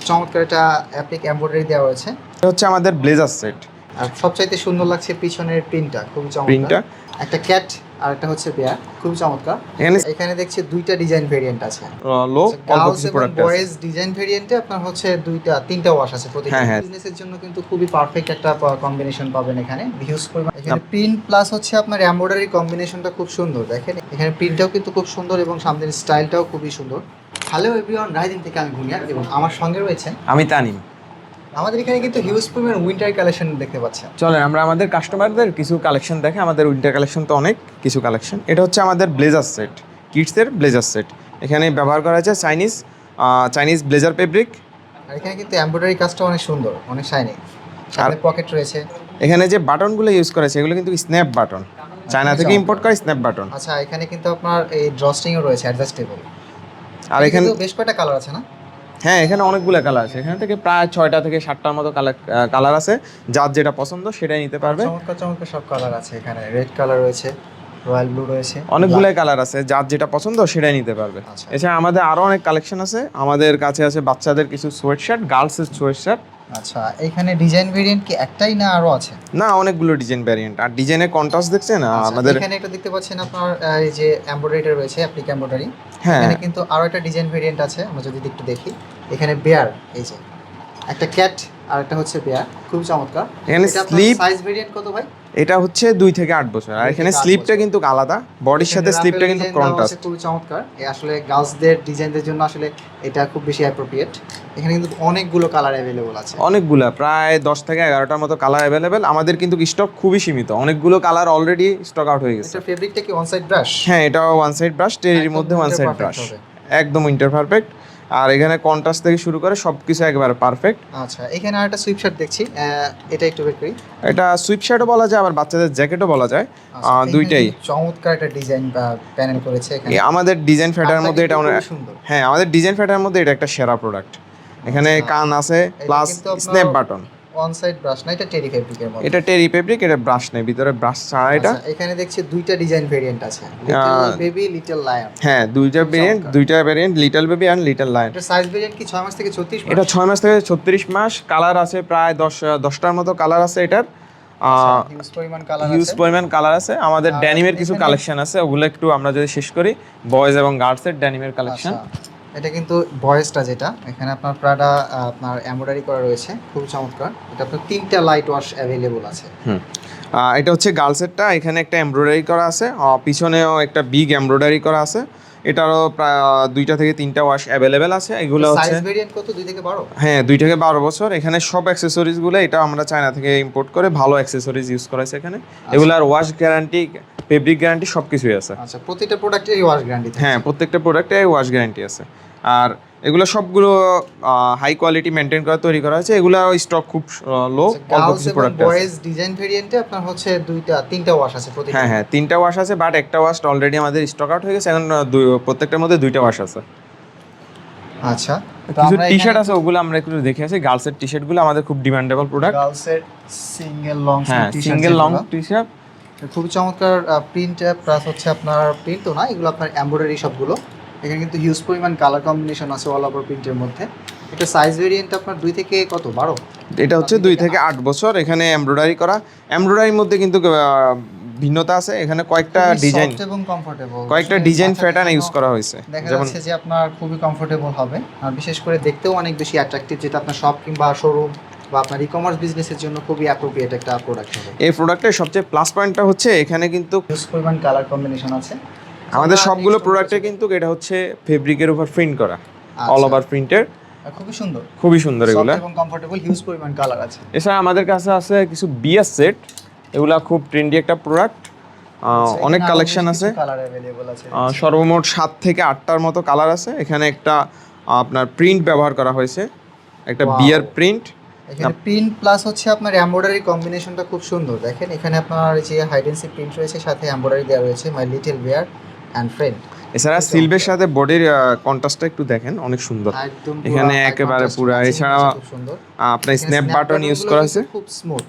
চমৎকার একটা applique embroidery দেওয়া রয়েছে। এটা হচ্ছে আমাদের ব্লেজার সেট। আর সবচাইতে সুন্দর লাগছে পিছনের প্রিন্টটা, খুবই চমৎকার। প্রিন্টটা একটা ক্যাট আর একটা হচ্ছে বেয়ার, খুবই চমৎকার। এখানে দেখছি দুইটা ডিজাইন ভেরিয়েন্ট আছে, লো অল্প গার্লস কিছু এবং প্রোডাক্ট আছে। বয়েজ ডিজাইন ভেরিয়েন্টে আপনার হচ্ছে তিনটা ওয়াশ আছে প্রতিটা। বিজনেসের জন্য কিন্তু খুবই পারফেক্ট একটা কম্বিনেশন পাবেন এখানে। হিউজ পরিমাণ এখানে প্রিন্ট প্লাস হচ্ছে আপনার এমব্রয়ডারি কম্বিনেশনটা খুব সুন্দর। দেখেন এখানে প্রিন্টটাও কিন্তু খুব সুন্দর এবং সামনের স্টাইলটাও খুবই সুন্দর। হ্যালো এভরিওয়ান, রাইদিন থেকে আমি বুনিয়াদ এবং আমার সঙ্গে রয়েছে আমি তানিম। আমাদের এখানে কিন্তু হিউজ পরিমাণ উইন্টার কালেকশন দেখতে পাচ্ছেন। চলেন আমরা আমাদের কাস্টমারদের কিছু কালেকশন দেখে। আমাদের উইন্টার কালেকশন তো অনেক কিছু কালেকশন। এটা হচ্ছে আমাদের ব্লেজার সেট, কিডসের ব্লেজার সেট। এখানে ব্যবহার করা হয়েছে চাইনিজ ব্লেজার ফেব্রিক। আর এখানে কিন্তু এমব্রয়ডারি কাজটা অনেক সুন্দর, অনেক শাইনি। সামনে পকেট রয়েছে। এখানে যে বাটনগুলো ইউজ করেছে এগুলো কিন্তু স্ন্যাপ বাটন, চায়না থেকে ইম্পোর্ট করা স্ন্যাপ বাটন। আচ্ছা, এখানে কিন্তু আপনার এই ড্রস্টিংও রয়েছে অ্যাডজাস্টেবল। আর এখানে বেশ কয়টা কালার আছে না? হ্যাঁ, এখানে অনেকগুলো কালার আছে। এখান থেকে প্রায় 6টা থেকে 7টার মতো কালার আছে। যার যেটা পছন্দ সেটাই নিতে পারবে। চমৎকার চমৎকার সব কালার আছে এখানে। রেড কালার রয়েছে, রয়্যাল ব্লু রয়েছে, অনেকগুলো কালার আছে। যার যেটা পছন্দ সেটাই নিতে পারবে। এছাড়া আমাদের আরও অনেক কালেকশন আছে। আমাদের কাছে আছে বাচ্চাদের কিছু সোয়েট শার্ট, গার্লসের সোয়েট শার্ট। আচ্ছা, এখানে ডিজাইন ভেরিয়েন্ট কি একটাই না আরো আছে? না, অনেকগুলো ডিজাইন ভ্যারিয়েন্ট। আর ডিজাইনের কন্ট্রাস্ট দেখছেন আমাদের এখানে একটা দেখতে পাচ্ছেন আপনার এই যে এমব্রয়ডারি রয়েছে, অ্যাপ্লিক এমব্রয়ডারি। হ্যাঁ, এখানে কিন্তু আরো একটা ডিজাইন ভেরিয়েন্ট আছে। আমরা যদি একটু দেখি, এখানে বেয়ার, এই যে একটা ক্যাট আর একটা হচ্ছে বেয়ার, খুব চমৎকার। এখানে স্লিপ সাইজ ভেরিয়েন্ট কত ভাই? এটা হচ্ছে 2 থেকে 8 বছর। আর এখানে স্লিপটা কিন্তু আলাদা, বডির সাথে স্লিপটা কিন্তু কন্ট্রাস্ট। খুব চমৎকার। আসলে গার্লসদের ডিজাইনদের জন্য আসলে এটা খুব বেশি অ্যাপ্রোপ্রিয়েট। এখানে কিন্তু অনেকগুলো কালার অ্যাভেলেবল আছে, অনেকগুলো, প্রায় 10 থেকে 11টার মতো কালার অ্যাভেলেবেল। আমাদের কিন্তু স্টক খুবই সীমিত, অনেকগুলো কালার অলরেডি স্টক আউট হয়ে গেছে। এটা ফেব্রিকটা কি ওয়ান সাইড ব্রাশ? হ্যাঁ, এটা ওয়ান সাইড ব্রাশ, টেরির মধ্যে ওয়ান সাইড ব্রাশ, একদম উইন্টার পারফেক্ট। আর এখানে কন্ট্রাস্ট থেকে শুরু করে সবকিছু একেবারে পারফেক্ট। আচ্ছা, এখানে আরেকটা সুইপ শার্ট দেখছি, এটা একটু বের করি। এটা সুইপ শার্টও বলা যায়, আবার বাচ্চাদের জ্যাকেটও বলা যায়, দুইটাই। চমৎকার একটা ডিজাইন বা প্যানেল করেছে এখানে। আমাদের ডিজাইন ফ্যাটার মধ্যে এটা সুন্দর। হ্যাঁ, আমাদের ডিজাইন ফ্যাটার মধ্যে এটা একটা সেরা প্রোডাক্ট। এখানে কান আছে plus snap button. One side brush না, এটা টেরি ফেব্রিকের মধ্যে। এটা টেরি ফেব্রিক, এটা ব্রাশ নেই, ভিতরে ব্রাশ ছাড়া এটা। এখানে দেখছি দুইটা ডিজাইন ভেরিয়েন্ট আছে, লিটল বেবি, লিটল লায়ন। হ্যাঁ, দুইটা ভেরিয়েন্ট, লিটল বেবি আর লিটল লায়ন। এটা সাইজ ভেরিয়েন্ট কি 6 মাস থেকে 36 মাস? এটা 6 মাস থেকে 36 মাস। কালার আছে প্রায় 10টার মতো কালার আছে এটার। হিউজ পরিমাণ কালার আছে। আমাদের ড্যানিমের কিছু কালেকশন আছে, ওগুলো একটু আমরা যদি শেষ করি। বয়েজ এবং গার্লসের ড্যানিমের কালেকশন। এটা কিন্তু বয়েজটা, যেটা এখানে আপনার প্রাডা আপনার এমব্রয়ডারি করা রয়েছে, খুব চমৎকার। এটা আপনার 3টা লাইট ওয়াশ অ্যাভেলেবল আছে। এটা হচ্ছে গার্লসেরটা। এখানে একটা এমব্রয়ডারি করা আছে, পিছনেও একটা বিগ এমব্রয়ডারি করা আছে। এটারও প্রায় 2টা থেকে 3টা ওয়াশ অ্যাভেলেবেল আছে। এগুলো হচ্ছে সাইজ ভেরিয়েন্ট কত? 2 থেকে 12? হ্যাঁ, 2 থেকে 12 বছর। এখানে সব অ্যাকসেসরিজগুলো এটা আমরা চায়না থেকে ইম্পোর্ট করে ভালো অ্যাকসেসরিজ ইউজ করা আছে এখানে। এগুলার ওয়াশ গ্যারান্টি, ফেব্রিক গ্যারান্টি সব কিছুই আছে। আচ্ছা, প্রতিটা প্রোডাক্টেরই ওয়াশ গ্যারান্টি? হ্যাঁ, প্রত্যেকটা প্রোডাক্টে ওয়াশ গ্যারান্টি আছে। আর এগুলো সবগুলো হাই কোয়ালিটি মেনটেন করে তৈরি করা হয়েছে। এগুলো স্টক খুব লো, অল্প কিছু প্রোডাক্ট আছে। বয়েজ ডিজাইন ভেরিয়েন্টে আপনার হচ্ছে 3টা ওয়াশ আছে প্রতিটা? হ্যাঁ, 3টা ওয়াশ আছে, বাট একটা ওয়াশ অলরেডি আমাদের স্টক আউট হয়ে গেছে। এখন প্রত্যেকটার মধ্যে 2টা ওয়াশ আছে। আচ্ছা, কিছু টি শার্ট আছে, ওগুলো আমরা একটু দেখে আসি। গার্লসের টি শার্টগুলো আমাদের খুব ডিমান্ডেবল প্রোডাক্ট। গার্লসের single long T shirt, single long T shirt খুব চমৎকার। প্রিন্ট প্লাস হচ্ছে আপনার প্রিন্টও না, এগুলো আপনার এমব্রয়ডারি সবগুলো। এখানে কিন্তু হিউজ পরিমাণ কালার কম্বিনেশন আছে অল ওভার প্রিন্টের মধ্যে। এটা সাইজ ভেরিয়েন্ট আপনার 2 থেকে কত 12? এটা হচ্ছে 2 থেকে 8 বছর। এখানে এমব্রয়ডারি করা, এমব্রয়ডারির মধ্যে কিন্তু ভিন্নতা আছে। এখানে কয়েকটা ডিজাইন এবং কমফোর্টেবল, কয়েকটা ডিজাইন প্যাটার্ন ইউজ করা হয়েছে। দেখা যাচ্ছে যে আপনার খুবই কমফোর্টেবল হবে, আর বিশেষ করে দেখতেও অনেক বেশি অ্যাট্রাকটিভ, যেটা আপনার শপ কিংবা শোরুম বা আপনার ই-কমার্স বিজনেসের জন্য খুবই অ্যাপ্রোপ্রিয়েট একটা প্রোডাক্ট হবে। এই প্রোডাক্টের সবচেয়ে প্লাস পয়েন্টটা হচ্ছে এখানে কিন্তু হিউজ পরিমাণ কালার কম্বিনেশন আছে। আমাদের সবগুলো প্রোডাক্টে কিন্তু এটা হচ্ছে ফেব্রিকের উপর প্রিন্ট করা, অল ওভার প্রিন্টের। খুবই সুন্দর, খুবই সুন্দর এগুলো এবং কমফোর্টেবল, হিউজ পরিমাণ কালার আছে। এছাড়া আমাদের কাছে আছে কিছু বিএস সেট, এগুলা খুব ট্রেন্ডি একটা প্রোডাক্ট। অনেক কালেকশন আছে, কালার अवेलेबल আছে। সর্বমোট 7 থেকে 8টার মতো কালার আছে। এখানে একটা আপনার প্রিন্ট ব্যবহার করা হয়েছে, একটা বিয়ার প্রিন্ট। এখানে প্রিন্ট প্লাস হচ্ছে আপনার এমব্রয়ডারি কম্বিনেশনটা খুব সুন্দর। দেখেন এখানে আপনার যে হাইড এন্ড সিক প্রিন্ট রয়েছে, সাথে এমব্রয়ডারি দেওয়া রয়েছে, my little bear and friend. এছাড়া সিলভের সাথে বডির কন্ট্রাস্টটা একটু দেখেন, অনেক সুন্দর এখানে একেবারে পুরো। এছাড়া আপনার স্ন্যাপ বাটন ইউজ করা আছে, খুব স্মুথ,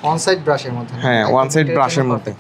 ওয়ান সাইড ব্রাশের মধ্যে। হ্যাঁ, ওয়ান সাইড ব্রাশের মধ্যে,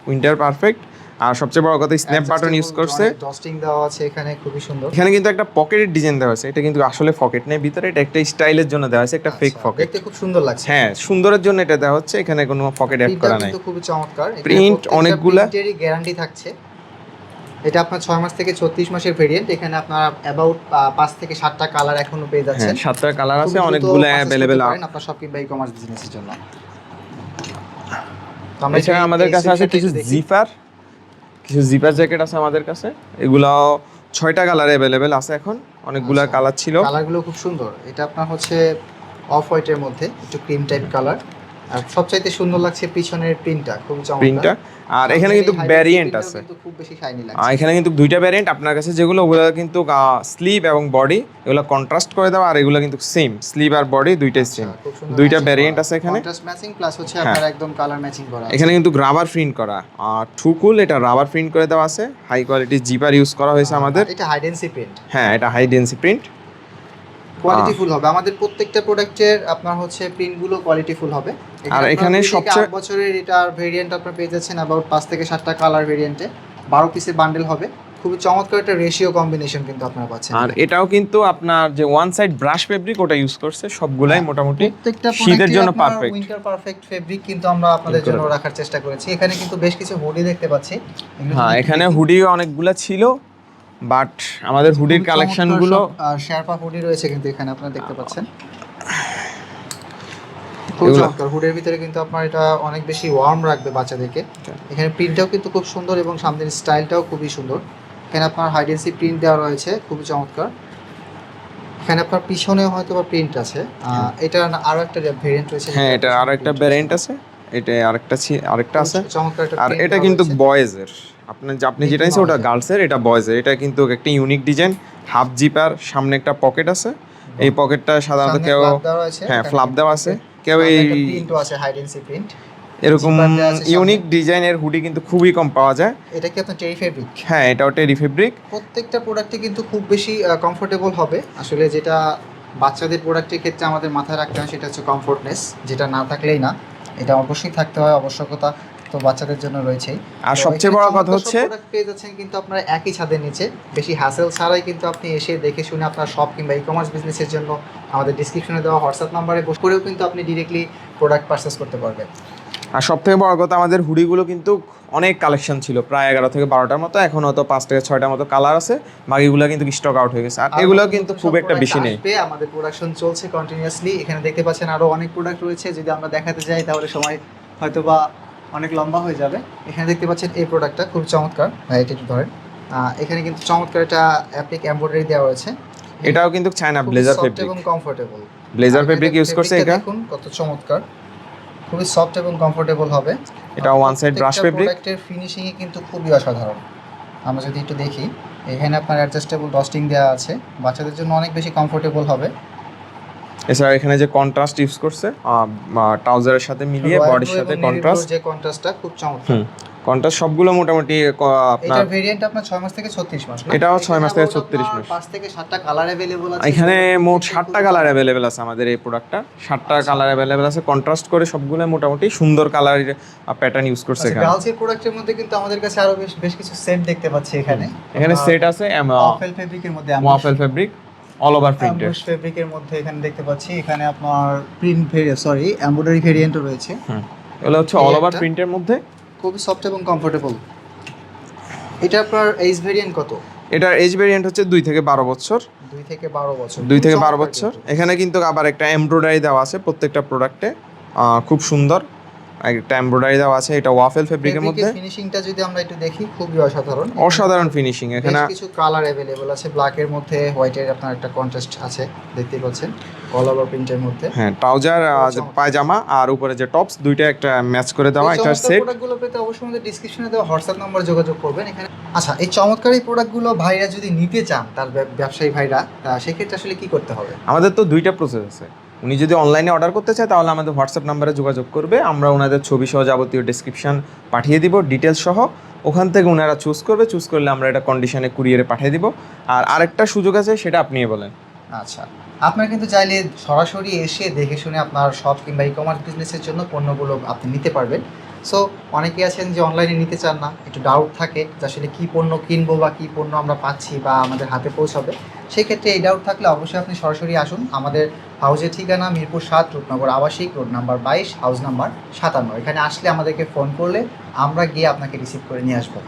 উইন্টার পারফেক্ট। আর সবচেয়ে বড় কথা স্ন্যাপ বাটন ইউজ করছে, ডস্টিং দেওয়া আছে এখানে, খুবই সুন্দর। এখানে কিন্তু একটা পকেটের ডিজাইন দেওয়া আছে, এটা কিন্তু আসলে পকেট নেই ভিতরে, এটা একটা স্টাইলের জন্য দেওয়া আছে, একটা ফেক পকেট। দেখতে খুব সুন্দর লাগছে। হ্যাঁ, সুন্দরের জন্য এটা দেওয়া হচ্ছে, এখানে কোনো পকেট অ্যাড করা নাই। কিন্তু খুবই চমৎকার, প্রিন্ট অনেকগুলা, প্রিন্টেরই গ্যারান্টি থাকছে। এটা আপনার 6 মাস থেকে 36 মাসের ভেরিয়েন্ট। এখানে আপনার অ্যাবাউট 5 থেকে 7টা কালার এখনো পেয়ে যাচ্ছেন। হ্যাঁ, 7টা কালার আছে, অনেকগুলো अवेलेबल আপনার শপ কিংবা ই-কমার্স বিজনেসের জন্য। এছাড়া আমাদের কাছে আছে কিছু জিপার জ্যাকেট আছে আমাদের কাছে, এগুলাও 6টা কালার अवेलेबल আছে এখন, অনেকগুলা কালার ছিল। কালারগুলো খুব সুন্দর। এটা আপনার হচ্ছে অফ হোয়াইটের মধ্যে একটু ক্রিম টাইপ কালার, আর সবচাইতে সুন্দর লাগছে পিছনের প্রিন্টটা, খুব চমৎকার প্রিন্টটা। আর এখানে কিন্তু ভ্যারিয়েন্ট আছে, কিন্তু খুব বেশি শাইনি লাগছে। এখানে কিন্তু দুইটা ভ্যারিয়েন্ট আপনার কাছে, যেগুলো ওগুলো কিন্তু স্লিভ এবং বডি এগুলো কন্ট্রাস্ট করে দেওয়া, আর এগুলো কিন্তু সেম, স্লিভ আর বডি দুইটাই সেম। দুইটা ভ্যারিয়েন্ট আছে এখানে, কন্ট্রাস্ট ম্যাচিং প্লাস হচ্ছে আপনার একদম কালার ম্যাচিং করা। এখানে কিন্তু রাবার প্রিন্ট করা, আর টুকুল এটা রাবার প্রিন্ট করে দেওয়া আছে, হাই কোয়ালিটি জিপার ইউজ করা হয়েছে আমাদের। এটা হাই ডেন্সি প্রিন্ট। হ্যাঁ, এটা হাই ডেন্সি প্রিন্ট, কোয়ালিটিফুল হবে। আমাদের প্রত্যেকটা প্রোডাক্টের আপনার হচ্ছে প্রিন্টগুলো কোয়ালিটিফুল হবে। আর এখানে সবচেয়ে 8 বছরের এটার ভেরিয়েন্ট আপনারা পেয়ে যাচ্ছেন অ্যাবাউট 5 থেকে 7টা কালার ভেরিয়েন্টে, 12 পিসের বান্ডেল হবে। খুবই চমৎকার একটা রেশিও কম্বিনেশন কিন্তু আপনারা পাচ্ছেন। আর এটাও কিন্তু আপনার যে ওয়ান সাইড ব্রাশ ফেব্রিক ওটা ইউজ করছে, সবগুলাই মোটামুটি প্রত্যেকটা শীতের জন্য পারফেক্ট, উইন্টার পারফেক্ট ফেব্রিক কিন্তু আমরা আপনাদের জন্য রাখার চেষ্টা করেছি। এখানে কিন্তু বেশ কিছু হুডি দেখতে পাচ্ছি। হ্যাঁ, এখানে হুডিও অনেকগুলা ছিল, বাট আমাদের হুডির কালেকশনগুলো, আর শেরপা হুডি রয়েছে কিন্তু এখানে আপনারা দেখতে পাচ্ছেন। খুব চমৎকার। হুডের ভিতরে কিন্তু আপনার এটা অনেক বেশি ওয়ার্ম রাখবে বাচ্চাদেরকে। এখানে প্রিন্টটাও কিন্তু খুব সুন্দর এবং সামনের স্টাইলটাও খুবই সুন্দর। এখানে আপনার হাইডেন্সি প্রিন্ট দেওয়া রয়েছে, খুবই চমৎকার। এখানে আপনার পিছনেও হয়তো বা প্রিন্ট আছে। এটা আরো একটা ভেরিয়েন্ট রয়েছে। হ্যাঁ, এটা আরো একটা ভ্যারিয়েন্ট আছে, এটা আরেকটা আছে। চমৎকার একটা, আর এটা কিন্তু বয়েজের, আপনি যেটা নিয়েছেন ওটা গার্লসের, এটা বয়েজের। এটা কিন্তু একটা ইউনিক ডিজাইন, হাফ জিপার, সামনে একটা পকেট আছে, এই পকেটটা সাধারণত কেউ, হ্যাঁ ফ্লাপ দেওয়া আছে, কেউ এই প্রিন্টও আছে হাইডেন্সি প্রিন্ট। এরকম ইউনিক ডিজাইনের হুডি কিন্তু খুবই কম পাওয়া যায়। এটা কি আপনার টেরি ফেব্রিক? হ্যাঁ, এটাও টেরি ফেব্রিক। প্রত্যেকটা প্রোডাক্টে কিন্তু খুব বেশি কমফোর্টেবল হবে। আসলে যেটা বাচ্চাদের প্রোডাক্টের ক্ষেত্রে আমাদের মাথায় রাখতে হয় সেটা হচ্ছে কমফোর্টনেস, যেটা না থাকলেই না, এটা অবশ্যই থাকতে হয়, আবশ্যকতা তো বাচ্চাদের জন্য রয়েছেই। আর সবচেয়ে বড় কথা হচ্ছে প্রোডাক্ট পেয়ে যাচ্ছেন কিন্তু আপনারা একই ছাদের নিচে, বেশি হ্যাসেল ছাড়াই কিন্তু আপনি এসে দেখে শুনে আপনার শপ কিংবা ই-কমার্স বিজনেসের জন্য আমাদের ডিসক্রিপশনে দেওয়া হোয়াটসঅ্যাপ নাম্বারে বসে করেও কিন্তু আপনি ডিরেক্টলি প্রোডাক্ট পারচেস করতে পারবেন। আর সবথেকে বড় কথা, আমাদের হুডিগুলো কিন্তু অনেক কালেকশন ছিল, প্রায় 11 থেকে 12টার মতো, এখন হয়তো 5 থেকে 6টার মতো কালার আছে, বাকিগুলো কিন্তু স্টক আউট হয়ে গেছে। আর এগুলো কিন্তু খুব একটা বেশি নেই, আমাদের প্রোডাকশন চলছে কন্টিনিউয়াসলি। এখানে দেখতে পাচ্ছেন আরো অনেক প্রোডাক্ট রয়েছে, যদি আমরা দেখাতে যাই তাহলে সময় হয়তো বা অনেক লম্বা হয়ে যাবে। এখানে দেখতে পাচ্ছেন এই প্রোডাক্টটা খুব চমৎকার, এটা একটু ধরেন। এখানে কিন্তু চমৎকার একটা অ্যাপ্লিক এমব্রয়ডারি দেওয়া রয়েছে। এটাও কিন্তু চায়না ব্লেজার ফেব্রিক এবং কমফোর্টেবল, ব্লেজার ফেব্রিক ইউজ করছে। এটা দেখুন কত চমৎকার, খুবই সফট এবং কমফোর্টেবল হবে। এটা ওয়ান সাইড ব্রাশ ফেব্রিক। প্রোডাক্টের ফিনিশিং এ কিন্তু খুবই অসাধারণ। আমরা যদি একটু দেখি, এখানে আপনার অ্যাডজাস্টেবল ডস্টিং দেওয়া আছে, বাচ্চাদের জন্য অনেক বেশি কমফোর্টেবল হবে। এছাড়া এখানে যে কন্ট্রাস্ট ইউজ করছে ট্রাউজারের সাথে মিলিয়ে, বডির সাথে কন্ট্রাস্ট, যে কন্ট্রাস্টটা খুব চমৎকার। কন্ট্রাস্ট সবগুলো মোটামুটি আপনার, এটা ভেরিয়েন্ট আপনার 6 মাস থেকে 36 মাস, এটাও 6 মাস থেকে 36 মাস। 5 থেকে 7টা কালার अवेलेबल আছে। এখানে মোট 7টা কালার अवेलेबल আছে আমাদের এই প্রোডাক্টটা, 7টা কালার अवेलेबल আছে, কন্ট্রাস্ট করে সবগুলো মোটামুটি সুন্দর কালারের প্যাটার্ন ইউজ করছে এখানে। গার্লসের প্রোডাক্টের মধ্যে কিন্তু আমাদের কাছে আরো বেশ কিছু সেট দেখতে পাচ্ছি এখানে। এখানে সেট আছে ওয়াফেল ফেব্রিকের মধ্যে, waffle fabric all over printed ফেব্রিকের মধ্যে এখানে দেখতে পাচ্ছি। এখানে আপনার প্রিন্ট এমব্রয়ডারি ভেরিয়েন্টও রয়েছে। এগুলো হচ্ছে অল ওভার প্রিন্টের মধ্যে, খুবই সফট এবং কমফোর্টেবল। এটা আপনার এজ ভেরিয়েন্ট কত? এটার এজ ভেরিয়েন্ট হচ্ছে 2 থেকে 12 বছর। 2 থেকে 12 বছর, 2 থেকে 12 বছর। এখানে কিন্তু আবার একটা এমব্রয়ডারি দেওয়া আছে প্রত্যেকটা প্রোডাক্টে, খুব সুন্দর একটা এমব্রয়ডারি দেওয়া আছে। এটা ওয়াফেল ফেব্রিকের মধ্যে। ফিনিশিংটা যদি আমরা একটু দেখি, খুবই অসাধারণ ফিনিশিং। এখানে কিছু কালার अवेलेबल আছে, ব্ল্যাক এর মধ্যে হোয়াইট এর আপনার একটা কন্ট্রাস্ট আছে, দেখতে পাচ্ছেন অল ওভার প্রিন্টের মধ্যে। হ্যাঁ, ট্রাউজার পায়জামা আর উপরে যে টপস, দুইটা একটা ম্যাচ করে দেওয়া একটা সেট। প্রোডাক্টগুলো পেতে অবশ্যই আমাদের ডেসক্রিপশনে দেওয়া হোয়াটসঅ্যাপ নাম্বার যোগাযোগ করবেন এখানে। আচ্ছা, এই চমৎকার এই প্রোডাক্টগুলো ভাইরা যদি নিতে চান, তার ব্যবসায়ী ভাইরা, সেক্ষেত্রে আসলে কি করতে হবে? আমাদের তো দুইটা প্রসেস আছে। উনি যদি অনলাইনে অর্ডার করতে চায় তাহলে আমাদের হোয়াটসঅ্যাপ নাম্বারে যোগাযোগ করবে, আমরা ওনাদের ছবি সহ যাবতীয় ডেসক্রিপশন পাঠিয়ে দিব, ডিটেলস সহ। ওখান থেকে ওনারা চুজ করলে আমরা এটা কন্ডিশনে কুরিয়ারে পাঠিয়ে দিব। আর আরেকটা সুযোগ আছে, সেটা আপনিই বলেন। আচ্ছা, আপনার কিন্তু চাইলে সরাসরি এসে দেখে শুনে আপনার শপ কিংবা ই-কমার্স বিজনেসের জন্য পণ্যগুলো আপনি নিতে পারবেন। সো অনেকেই আছেন যে অনলাইনে নিতে চান না, একটু ডাউট থাকে যে আসলে কী পণ্য কিনবো বা কী পণ্য আমরা পাচ্ছি বা আমাদের হাতে পৌঁছাবে। সেক্ষেত্রে এই ডাউট থাকলে অবশ্যই আপনি সরাসরি আসুন। আমাদের হাউজের ঠিকানা মিরপুর ৭ রূপনগর আবাসিক রোড নাম্বার 22 হাউস নাম্বার ৫৭। এখানে আসলে আমাদেরকে ফোন করলে আমরা গিয়ে আপনাকে রিসিভ করে নিয়ে আসবো।